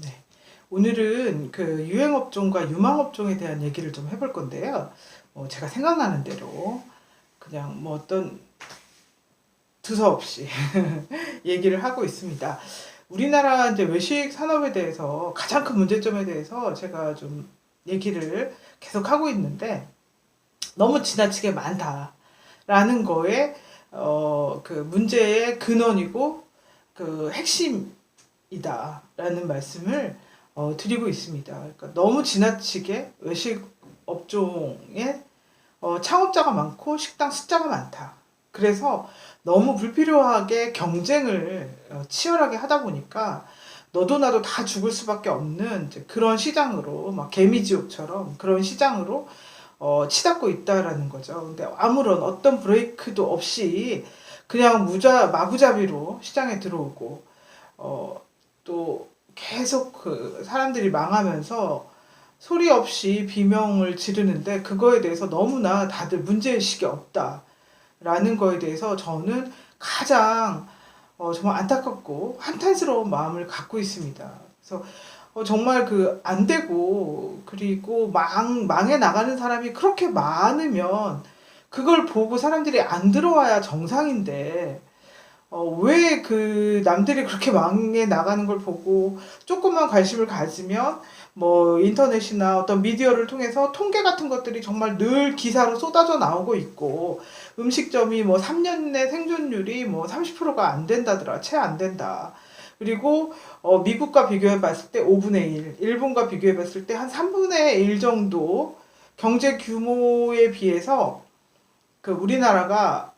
네. 오늘은 그 유행업종과 유망업종에 대한 얘기를 좀 해볼 건데요. 제가 생각나는 대로 그냥 뭐 어떤 두서없이 얘기를 하고 있습니다. 우리나라 이제 외식 산업에 대해서 가장 큰 문제점에 대해서 제가 좀 얘기를 계속 하고 있는데 너무 지나치게 많다라는 거에 그 문제의 근원이고 그 핵심이다라는 말씀을 드리고 있습니다. 그러니까 너무 지나치게 외식 업종에 창업자가 많고 식당 숫자가 많다. 그래서 너무 불필요하게 경쟁을 치열하게 하다 보니까 너도 나도 다 죽을 수밖에 없는 이제 그런 시장으로 막 개미지옥처럼 그런 시장으로 치닫고 있다라는 거죠. 근데 아무런 어떤 브레이크도 없이 그냥 마구잡이로 시장에 들어오고 또 계속 그 사람들이 망하면서 소리 없이 비명을 지르는데 그거에 대해서 너무나 다들 문제의식이 없다라는 거에 대해서 저는 가장 정말 안타깝고 한탄스러운 마음을 갖고 있습니다. 그래서 정말 그 안 되고 그리고 망해 나가는 사람이 그렇게 많으면 그걸 보고 사람들이 안 들어와야 정상인데 왜 그 남들이 그렇게 망해 나가는 걸 보고 조금만 관심을 가지면 뭐 인터넷이나 어떤 미디어를 통해서 통계 같은 것들이 정말 늘 기사로 쏟아져 나오고 있고 음식점이 뭐 3년 내 생존율이 뭐 30%가 안 된다더라. 채 안 된다. 그리고 미국과 비교해 봤을 때 5분의 1, 일본과 비교해 봤을 때 한 3분의 1 정도 경제 규모에 비해서 그 우리나라가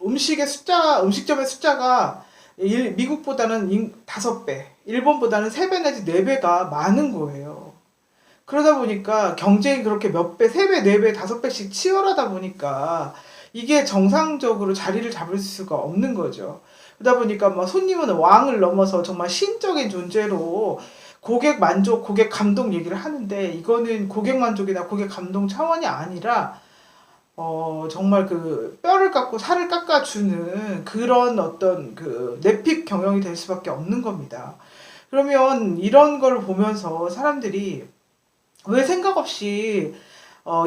음식점의 숫자가 미국보다는 5배, 일본보다는 3배 내지 4배가 많은 거예요. 그러다 보니까 경쟁이 그렇게 몇 배, 3배, 4배, 5배씩 치열하다 보니까 이게 정상적으로 자리를 잡을 수가 없는 거죠. 그러다 보니까 뭐 손님은 왕을 넘어서 정말 신적인 존재로 고객 만족, 고객 감동 얘기를 하는데 이거는 고객 만족이나 고객 감동 차원이 아니라 정말 그 뼈를 깎고 살을 깎아주는 그런 어떤 그 내핍 경영이 될 수밖에 없는 겁니다. 그러면 이런 걸 보면서 사람들이 왜 생각 없이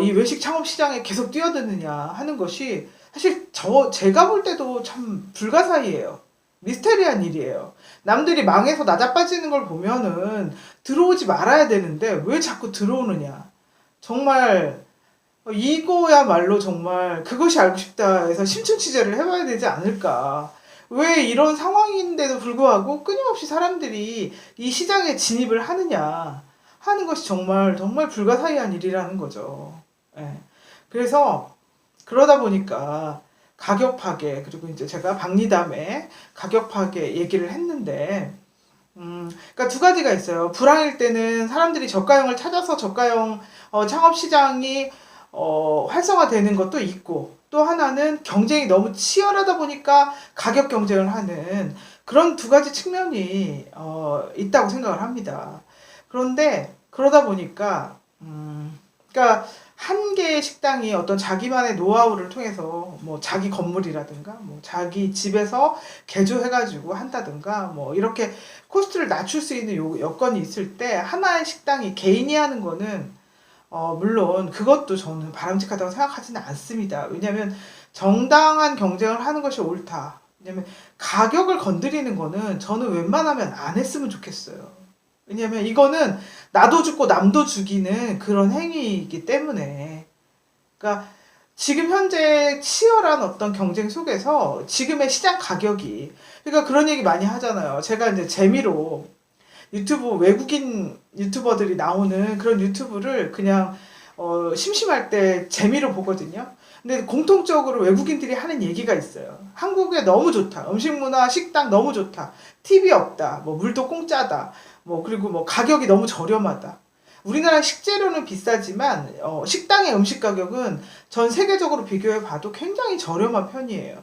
이 외식 창업 시장에 계속 뛰어드느냐 하는 것이 사실 제가 볼 때도 참 불가사의예요. 미스테리한 일이에요. 남들이 망해서 나자빠지는 걸 보면은 들어오지 말아야 되는데 왜 자꾸 들어오느냐. 정말 이거야말로 정말 그것이 알고 싶다 해서 심층 취재를 해봐야 되지 않을까. 왜 이런 상황인데도 불구하고 끊임없이 사람들이 이 시장에 진입을 하느냐 하는 것이 정말 정말 불가사의한 일이라는 거죠. 예. 그래서 그러다 보니까 가격 파괴 그리고 이제 제가 박리담에 가격 파괴 얘기를 했는데 그러니까 두 가지가 있어요. 불황일 때는 사람들이 저가형을 찾아서 저가형 창업 시장이 활성화되는 것도 있고 또 하나는 경쟁이 너무 치열하다 보니까 가격 경쟁을 하는 그런 두 가지 측면이 있다고 생각을 합니다. 그런데 그러다 보니까 그러니까 한 개의 식당이 어떤 자기만의 노하우를 통해서 뭐 자기 건물이라든가 뭐 자기 집에서 개조해가지고 한다든가 뭐 이렇게 코스트를 낮출 수 있는 여건이 있을 때 하나의 식당이 개인이 하는 거는 물론 그것도 저는 바람직하다고 생각하지는 않습니다. 왜냐하면 정당한 경쟁을 하는 것이 옳다. 왜냐면 가격을 건드리는 거는 저는 웬만하면 안 했으면 좋겠어요. 왜냐면 이거는 나도 죽고 남도 죽이는 그런 행위이기 때문에. 그러니까 지금 현재 치열한 어떤 경쟁 속에서 지금의 시장 가격이 그러니까 그런 얘기 많이 하잖아요. 제가 이제 재미로 유튜브 외국인 유튜버들이 나오는 그런 유튜브를 그냥 심심할 때 재미로 보거든요. 근데 공통적으로 외국인들이 하는 얘기가 있어요. 한국에 너무 좋다. 음식 문화, 식당 너무 좋다. TV 없다. 뭐 물도 공짜다. 뭐 그리고 뭐 가격이 너무 저렴하다. 우리나라 식재료는 비싸지만 식당의 음식 가격은 전 세계적으로 비교해 봐도 굉장히 저렴한 편이에요.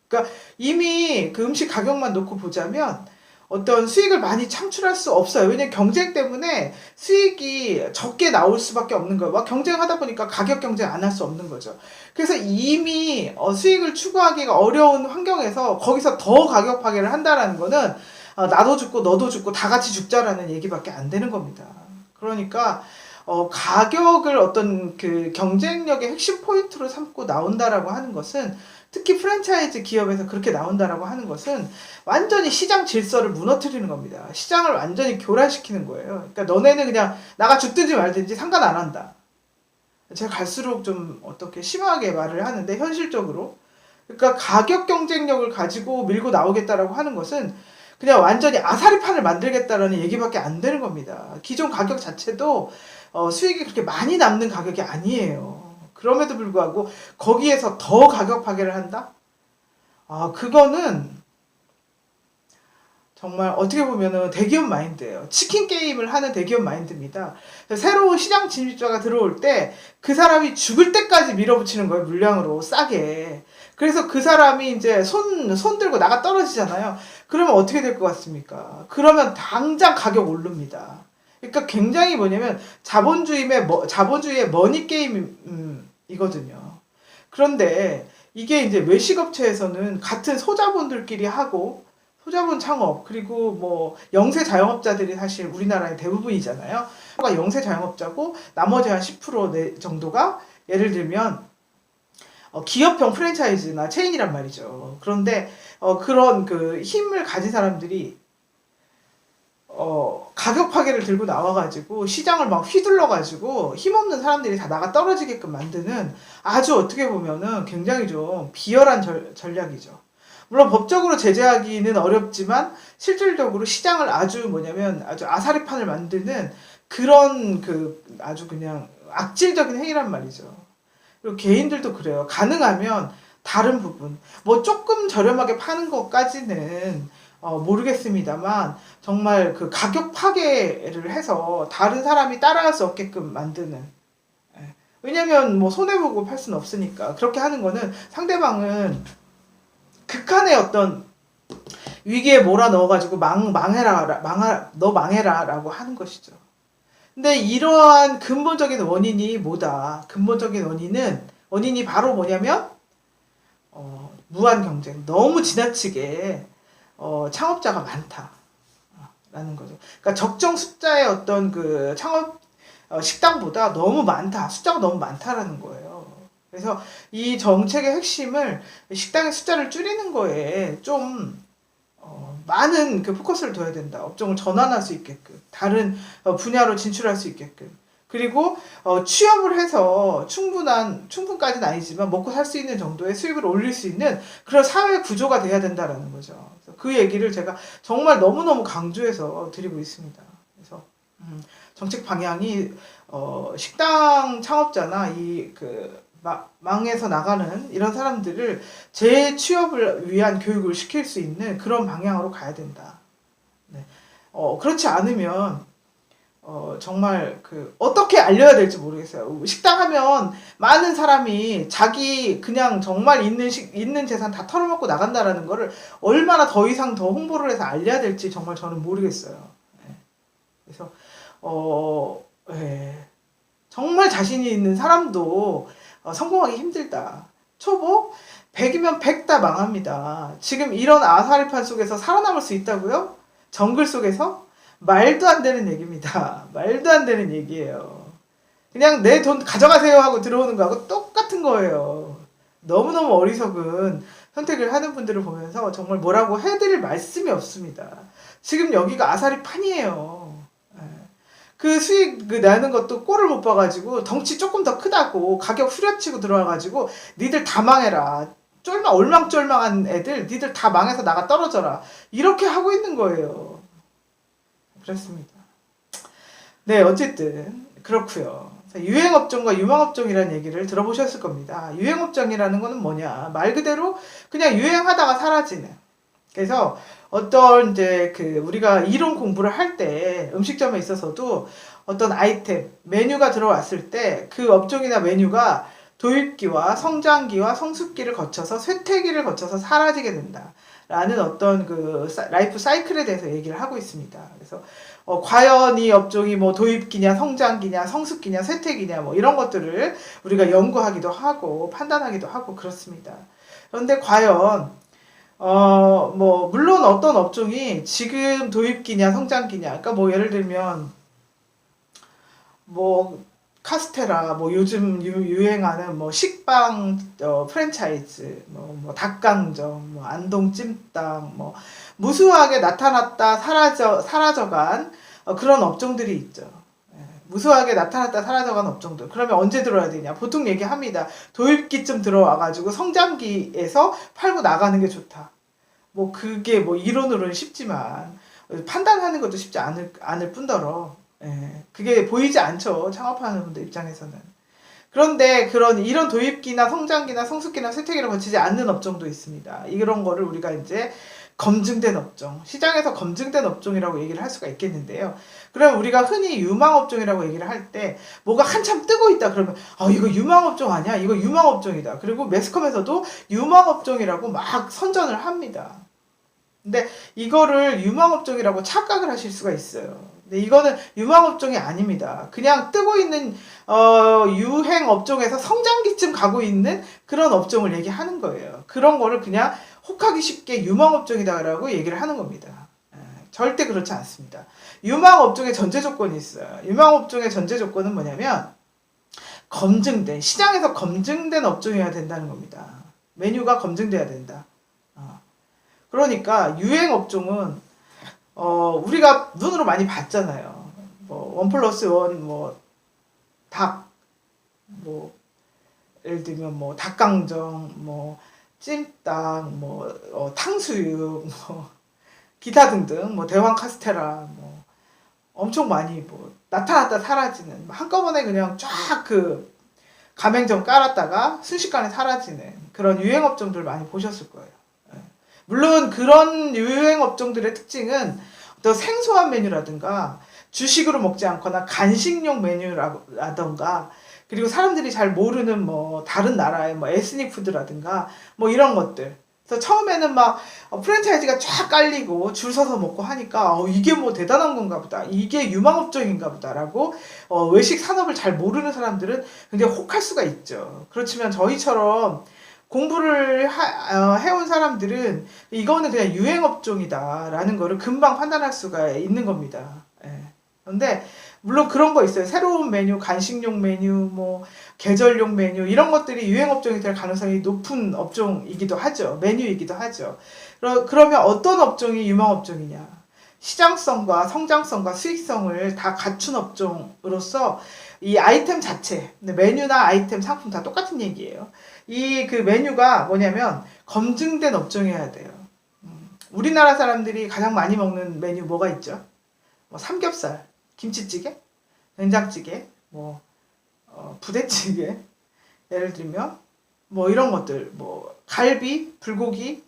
그러니까 이미 그 음식 가격만 놓고 보자면 어떤 수익을 많이 창출할 수 없어요. 왜냐면 경쟁 때문에 수익이 적게 나올 수밖에 없는 거예요. 막 경쟁하다 보니까 가격 경쟁 안 할 수 없는 거죠. 그래서 이미 수익을 추구하기가 어려운 환경에서 거기서 더 가격 파괴를 한다라는 거는 나도 죽고 너도 죽고 다 같이 죽자라는 얘기밖에 안 되는 겁니다. 그러니까 가격을 어떤 그 경쟁력의 핵심 포인트로 삼고 나온다라고 하는 것은, 특히 프랜차이즈 기업에서 그렇게 나온다라고 하는 것은 완전히 시장 질서를 무너뜨리는 겁니다. 시장을 완전히 교란시키는 거예요. 그러니까 너네는 그냥 나가 죽든지 말든지 상관 안 한다. 제가 갈수록 좀 어떻게 심하게 말을 하는데, 현실적으로 그러니까 가격 경쟁력을 가지고 밀고 나오겠다라고 하는 것은 그냥 완전히 아사리판을 만들겠다라는 얘기밖에 안 되는 겁니다. 기존 가격 자체도 수익이 그렇게 많이 남는 가격이 아니에요. 그럼에도 불구하고 거기에서 더 가격 파괴를 한다? 그거는 정말 어떻게 보면은 대기업 마인드예요. 치킨 게임을 하는 대기업 마인드입니다. 새로운 시장 진입자가 들어올 때 그 사람이 죽을 때까지 밀어붙이는 거예요. 물량으로 싸게. 그래서 그 사람이 이제 손 들고 나가 떨어지잖아요. 그러면 어떻게 될 것 같습니까? 그러면 당장 가격 오릅니다. 그러니까 굉장히 뭐냐면 자본주의의 머니 게임이거든요. 그런데 이게 이제 외식업체에서는 같은 소자본들끼리 하고, 소자본 창업, 그리고 뭐 영세 자영업자들이 사실 우리나라의 대부분이잖아요. 영세 자영업자고 나머지 한 10% 정도가 예를 들면 기업형 프랜차이즈나 체인이란 말이죠. 그런데 그런 그 힘을 가진 사람들이 가격 파괴를 들고 나와가지고 시장을 막 휘둘러가지고 힘없는 사람들이 다 나가 떨어지게끔 만드는, 아주 어떻게 보면은 굉장히 좀 비열한 전략이죠. 물론 법적으로 제재하기는 어렵지만 실질적으로 시장을 아주 아주 아사리판을 만드는 그런 그 아주 그냥 악질적인 행위란 말이죠. 그리고 개인들도 그래요. 가능하면 다른 부분, 뭐 조금 저렴하게 파는 것까지는 모르겠습니다만, 정말 그 가격 파괴를 해서 다른 사람이 따라할 수 없게끔 만드는. 왜냐면 뭐 손해보고 팔 수는 없으니까. 그렇게 하는 거는 상대방은 극한의 어떤 위기에 몰아넣어가지고 너 망해라 라고 하는 것이죠. 근데 이러한 근본적인 원인이 뭐다? 근본적인 원인이 바로 뭐냐면 무한 경쟁, 너무 지나치게 창업자가 많다라는 거죠. 그러니까 적정 숫자의 어떤 그 창업 식당보다 너무 많다, 숫자가 너무 많다라는 거예요. 그래서 이 정책의 핵심을 식당의 숫자를 줄이는 거에 좀 많은 그 포커스를 둬야 된다. 업종을 전환할 수 있게끔, 다른 분야로 진출할 수 있게끔. 그리고 취업을 해서 충분까지는 아니지만 먹고 살 수 있는 정도의 수입을 올릴 수 있는 그런 사회 구조가 돼야 된다라는 거죠. 그래서 그 얘기를 제가 정말 너무너무 강조해서 드리고 있습니다. 그래서 정책 방향이 식당 창업자나 망해서 나가는 이런 사람들을 재취업을 위한 교육을 시킬 수 있는 그런 방향으로 가야 된다. 네. 그렇지 않으면 정말 어떻게 알려야 될지 모르겠어요. 식당 하면 많은 사람이 자기 그냥 정말 있는 재산 다 털어먹고 나간다라는 거를 얼마나 더 이상 더 홍보를 해서 알려야 될지 정말 저는 모르겠어요. 네. 그래서 정말 자신이 있는 사람도 성공하기 힘들다. 초보 100이면 100 다 망합니다. 지금 이런 아사리판 속에서 살아남을 수 있다고요? 정글 속에서? 말도 안 되는 얘기입니다. 말도 안 되는 얘기예요. 그냥 내 돈 가져가세요 하고 들어오는 거하고 똑같은 거예요. 너무너무 어리석은 선택을 하는 분들을 보면서 정말 뭐라고 해드릴 말씀이 없습니다. 지금 여기가 아사리판이에요. 그 수익 나는 것도 꼴을 못 봐가지고 덩치 조금 더 크다고 가격 후려치고 들어와가지고 니들 다 망해라, 얼망쫄망한 애들 니들 다 망해서 나가 떨어져라, 이렇게 하고 있는 거예요. 그렇습니다. 네, 어쨌든 그렇고요. 유행업종과 유망업종이라는 얘기를 들어보셨을 겁니다. 유행업종이라는 거는 뭐냐, 말 그대로 그냥 유행하다가 사라지는. 그래서 어떤 우리가 이론 공부를 할 때 음식점에 있어서도 어떤 아이템, 메뉴가 들어왔을 때 그 업종이나 메뉴가 도입기와 성장기와 성숙기를 거쳐서 쇠퇴기를 거쳐서 사라지게 된다 라는 어떤 라이프 사이클에 대해서 얘기를 하고 있습니다. 그래서 과연 이 업종이 뭐 도입기냐 성장기냐 성숙기냐 쇠퇴기냐 뭐 이런 것들을 우리가 연구하기도 하고 판단하기도 하고 그렇습니다. 그런데 과연 뭐 물론 어떤 업종이 지금 도입기냐 성장기냐, 그러니까 뭐 예를 들면 뭐 카스테라, 뭐 요즘 유행하는 뭐 식빵 프랜차이즈, 뭐 닭강정, 뭐 안동 찜닭, 뭐 무수하게 나타났다 사라져간 그런 업종들이 있죠. 예, 무수하게 나타났다 사라져간 업종들. 그러면 언제 들어야 되냐? 보통 얘기합니다. 도입기쯤 들어와가지고 성장기에서 팔고 나가는 게 좋다. 뭐 그게 뭐 이론으로는 쉽지만 판단하는 것도 쉽지 않을 뿐더러, 예, 그게 보이지 않죠. 창업하는 분들 입장에서는. 그런데 이런 도입기나 성장기나 성숙기나 쇠퇴기를 거치지 않는 업종도 있습니다. 이런 거를 우리가 이제 검증된 업종, 시장에서 검증된 업종이라고 얘기를 할 수가 있겠는데요. 그럼 우리가 흔히 유망업종이라고 얘기를 할 때 뭐가 한참 뜨고 있다 그러면 이거 유망업종 아니야? 이거 유망업종이다. 그리고 매스컴에서도 유망업종이라고 막 선전을 합니다. 근데 이거를 유망업종이라고 착각을 하실 수가 있어요. 근데 이거는 유망업종이 아닙니다. 그냥 뜨고 있는 유행 업종에서 성장기쯤 가고 있는 그런 업종을 얘기하는 거예요. 그런 거를 그냥 혹하기 쉽게 유망업종이다라고 얘기를 하는 겁니다. 절대 그렇지 않습니다. 유망업종의 전제 조건이 있어요. 유망업종의 전제 조건은 뭐냐면 시장에서 검증된 업종이어야 된다는 겁니다. 메뉴가 검증돼야 된다. 그러니까 유행 업종은 우리가 눈으로 많이 봤잖아요. 뭐 1+1, 뭐 닭, 뭐 예를 들면 뭐 닭강정, 뭐 찜닭, 뭐 탕수육, 뭐 기타 등등, 뭐 대왕 카스테라, 뭐 엄청 많이 뭐 나타났다 사라지는, 한꺼번에 그냥 쫙 그 가맹점 깔았다가 순식간에 사라지는 그런 유행 업종들 많이 보셨을 거예요. 물론 그런 유행 업종들의 특징은 어떤 생소한 메뉴라든가 주식으로 먹지 않거나 간식용 메뉴라든가, 그리고 사람들이 잘 모르는 뭐 다른 나라의 뭐 에스닉 푸드라든가 뭐 이런 것들. 그래서 처음에는 막 프랜차이즈가 쫙 깔리고 줄 서서 먹고 하니까 이게 뭐 대단한 건가 보다, 이게 유망업종인가 보다라고 외식 산업을 잘 모르는 사람들은 굉장히 혹할 수가 있죠. 그렇지만 저희처럼 공부를 해온 사람들은 이거는 그냥 유행업종이다라는 거를 금방 판단할 수가 있는 겁니다. 예. 그런데 물론 그런 거 있어요. 새로운 메뉴, 간식용 메뉴, 뭐 계절용 메뉴, 이런 것들이 유행업종이 될 가능성이 높은 업종이기도 하죠. 메뉴이기도 하죠. 그러면 어떤 업종이 유망업종이냐? 시장성과 성장성과 수익성을 다 갖춘 업종으로서 이 아이템 자체, 메뉴나 아이템, 상품 다 똑같은 얘기예요. 이 그 메뉴가 뭐냐면 검증된 업종이어야 돼요. 우리나라 사람들이 가장 많이 먹는 메뉴 뭐가 있죠? 뭐 삼겹살, 김치찌개, 된장찌개, 뭐 부대찌개, 예를 들면 뭐 이런 것들, 뭐 갈비, 불고기,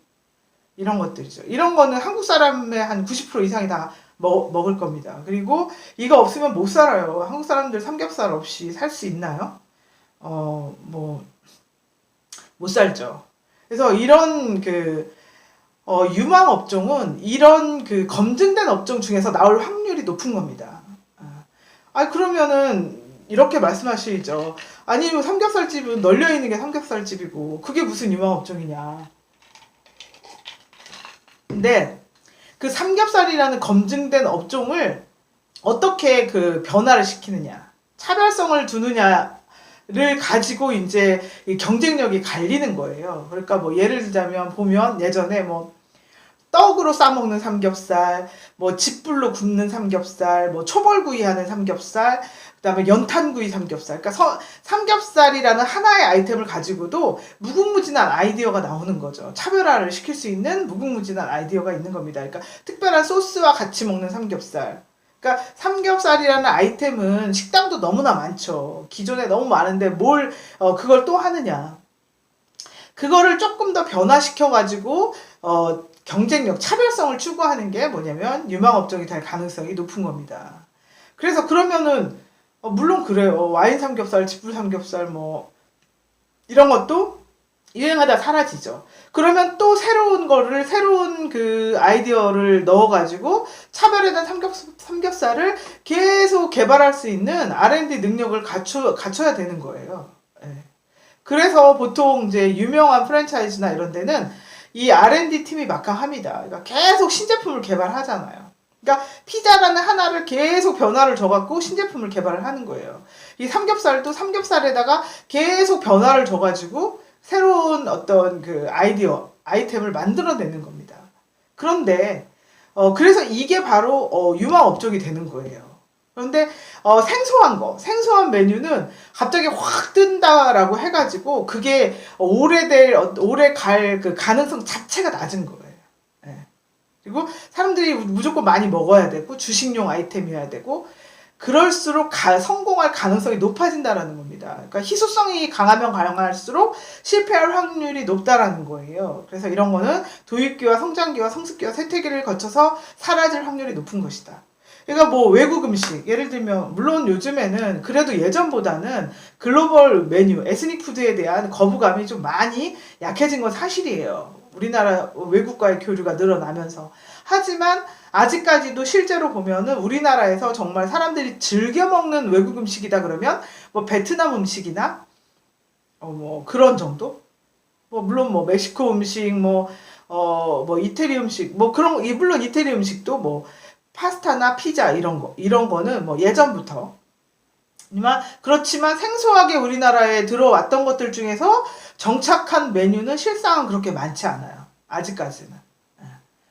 이런 것들이죠. 이런 거는 한국 사람의 한 90% 이상이 다 먹을 겁니다. 그리고 이거 없으면 못 살아요. 한국 사람들 삼겹살 없이 살 수 있나요? 뭐 못 살죠. 그래서 이런 유망 업종은 이런 검증된 업종 중에서 나올 확률이 높은 겁니다. 그러면은 이렇게 말씀하시죠. 아니, 뭐 삼겹살집은 널려 있는 게 삼겹살집이고 그게 무슨 유망 업종이냐. 근데 그 삼겹살이라는 검증된 업종을 어떻게 변화를 시키느냐, 차별성을 두느냐 를 가지고 이제 경쟁력이 갈리는 거예요. 그러니까 뭐 예를 들자면 보면 예전에 뭐 떡으로 싸먹는 삼겹살, 뭐 집불로 굽는 삼겹살, 뭐 초벌구이 하는 삼겹살, 그다음에 연탄구이 삼겹살. 그러니까 삼겹살이라는 하나의 아이템을 가지고도 무궁무진한 아이디어가 나오는 거죠. 차별화를 시킬 수 있는 무궁무진한 아이디어가 있는 겁니다. 그러니까 특별한 소스와 같이 먹는 삼겹살. 그러니까 삼겹살이라는 아이템은 식당도 너무나 많죠. 기존에 너무 많은데 뭘 그걸 또 하느냐. 그거를 조금 더 변화시켜가지고 경쟁력, 차별성을 추구하는 게 뭐냐면 유망업종이 될 가능성이 높은 겁니다. 그래서 그러면은 물론 그래요. 와인 삼겹살, 집불 삼겹살 뭐 이런 것도 유행하다 사라지죠. 그러면 또 새로운 아이디어를 넣어가지고 차별화된 삼겹살을 계속 개발할 수 있는 R&D 능력을 갖춰야 되는 거예요. 예. 그래서 보통 이제 유명한 프랜차이즈나 이런 데는 이 R&D 팀이 막강합니다. 그러니까 계속 신제품을 개발하잖아요. 그러니까 피자라는 하나를 계속 변화를 줘갖고 신제품을 개발을 하는 거예요. 이 삼겹살도 삼겹살에다가 계속 변화를 줘가지고 새로운 어떤 그 아이템을 만들어내는 겁니다. 그런데 그래서 이게 바로 유망업종이 되는 거예요. 그런데 생소한 메뉴는 갑자기 확 뜬다라고 해가지고 그게 오래 갈 그 가능성 자체가 낮은 거예요. 예. 그리고 사람들이 무조건 많이 먹어야 되고 주식용 아이템이어야 되고 그럴수록 성공할 가능성이 높아진다라는 겁니다. 그러니까 희소성이 강하면 강할수록 실패할 확률이 높다라는 거예요. 그래서 이런 거는 도입기와 성장기와 성숙기와 쇠퇴기를 거쳐서 사라질 확률이 높은 것이다. 그러니까 뭐 외국 음식 예를 들면 물론 요즘에는 그래도 예전보다는 글로벌 메뉴 에스닉 푸드에 대한 거부감이 좀 많이 약해진 건 사실이에요. 우리나라 외국과의 교류가 늘어나면서. 하지만 아직까지도 실제로 보면은 우리나라에서 정말 사람들이 즐겨 먹는 외국 음식이다 그러면 뭐 베트남 음식이나 뭐 그런 정도? 뭐 물론 뭐 멕시코 음식 뭐 이태리 음식 뭐 그런 물론 이태리 음식도 뭐 파스타나 피자 이런 거는 뭐 예전부터 그렇지만 생소하게 우리나라에 들어왔던 것들 중에서 정착한 메뉴는 실상은 그렇게 많지 않아요. 아직까지는.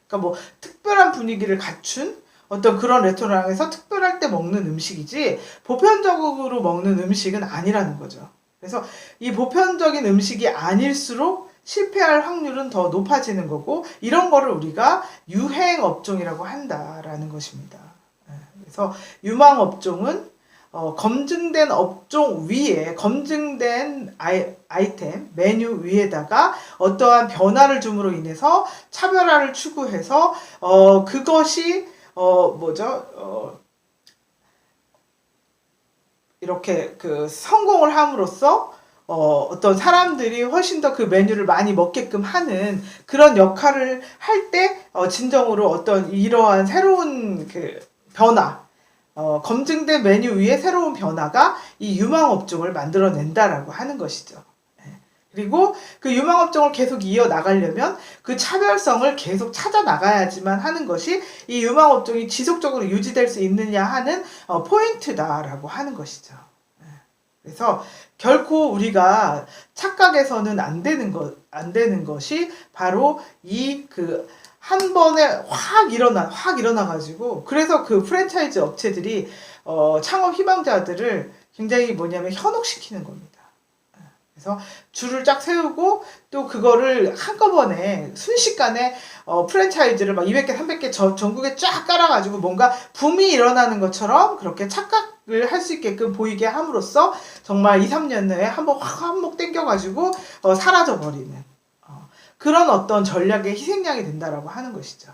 그러니까 뭐 특별한 분위기를 갖춘 어떤 그런 레스토랑에서 특별할 때 먹는 음식이지 보편적으로 먹는 음식은 아니라는 거죠. 그래서 이 보편적인 음식이 아닐수록 실패할 확률은 더 높아지는 거고 이런 거를 우리가 유행 업종이라고 한다라는 것입니다. 그래서 유망 업종은 검증된 업종 위에 검증된 아이템 메뉴 위에다가 어떠한 변화를 줌으로 인해서 차별화를 추구해서 그것이 이렇게 그 성공을 함으로써 어떤 사람들이 훨씬 더 그 메뉴를 많이 먹게끔 하는 그런 역할을 할 때 진정으로 어떤 이러한 새로운 그 변화 검증된 메뉴 위에 새로운 변화가 이 유망업종을 만들어낸다라고 하는 것이죠. 그리고 그 유망업종을 계속 이어나가려면 그 차별성을 계속 찾아나가야지만 하는 것이 이 유망업종이 지속적으로 유지될 수 있느냐 하는 포인트다라고 하는 것이죠. 그래서 결코 우리가 착각해서는 안 되는 것이 바로 한 번에 확 일어나가지고, 그래서 그 프랜차이즈 업체들이, 창업 희망자들을 굉장히 현혹시키는 겁니다. 그래서 줄을 쫙 세우고, 또 그거를 한꺼번에 순식간에, 프랜차이즈를 막 200개, 300개 전국에 쫙 깔아가지고 뭔가 붐이 일어나는 것처럼 그렇게 착각을 할 수 있게끔 보이게 함으로써 정말 2, 3년 내에 한번 확 한몫 땡겨가지고, 사라져버리는. 그런 어떤 전략의 희생양이 된다라고 하는 것이죠.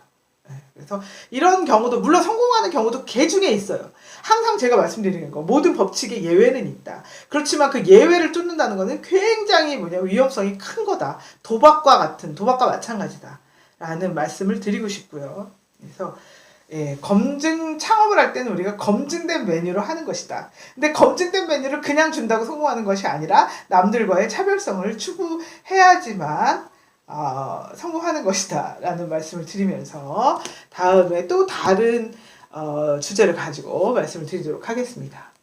그래서 이런 경우도 물론 성공하는 경우도 개 중에 있어요. 항상 제가 말씀드리는 거 모든 법칙에 예외는 있다. 그렇지만 그 예외를 뚫는다는 것은 굉장히 위험성이 큰 거다. 도박과 마찬가지다. 라는 말씀을 드리고 싶고요. 그래서 창업을 할 때는 우리가 검증된 메뉴로 하는 것이다. 근데 검증된 메뉴를 그냥 준다고 성공하는 것이 아니라 남들과의 차별성을 추구해야지만 성공하는 것이다 라는 말씀을 드리면서 다음에 또 다른 주제를 가지고 말씀을 드리도록 하겠습니다.